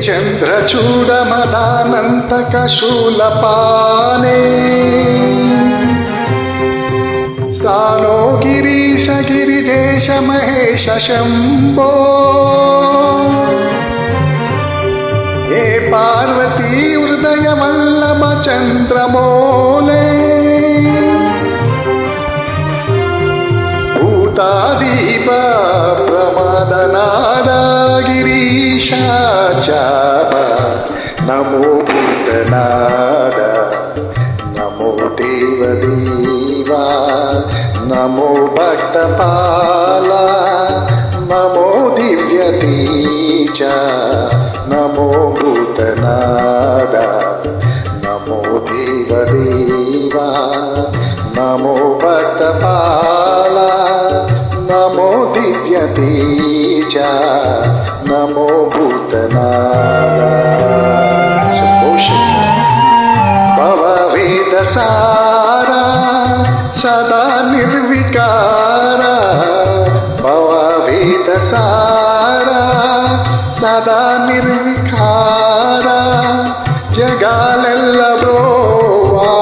चन्द्रचूडमदानन्तकशूलपाने स्थानो गिरीश गिरिजेश महेश शम्भो हे पार्वती हृदय वल्लभ चन्द्रमौले भूतादीप प्रमदनाद गिरीशा चाप नमो भूतनाद नमो देवदेवा नमो भक्तपाला नमो दिव्यतेज नमो भूतनाद नमो देवदेवा नमो भक्तपाला नमो दिव्यतेज नमो भूतनाद भववेदसारा सदा निर्विकारा भववेदसारा सदा निर्विकारा जगालेल्ल ब्रोवा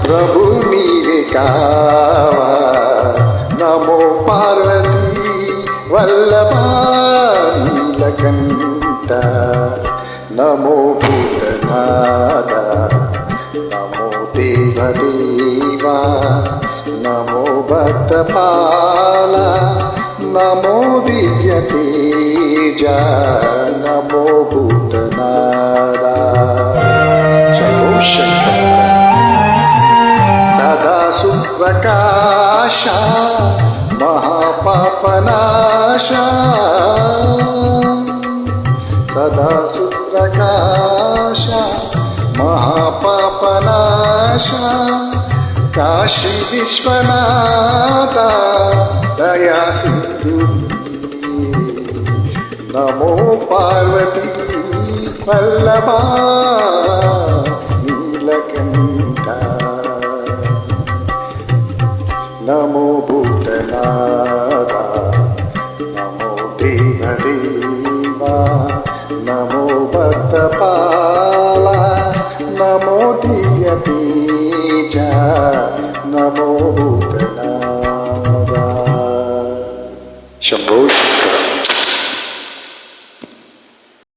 प्रभु नीवे कावा नमो पार्वती वल्लभा नीलकण्ठ नमो भूतनाद नमो देवदेवा नमो भक्तपाला नमो दिव्यतेज नमो भूतनाद सदा सुप्रकाश महापापनाश सदा सुप्रकाश महापापनाश काशी विश्वनाथ दया सिंधु नमो पार्वती वल्लभा नीलकण्ठ नमो भूतनाद नमो देवदेवा नमो भक्तपाला नमो दिव्यतेज नमो भूतनाद शंभो शंकर।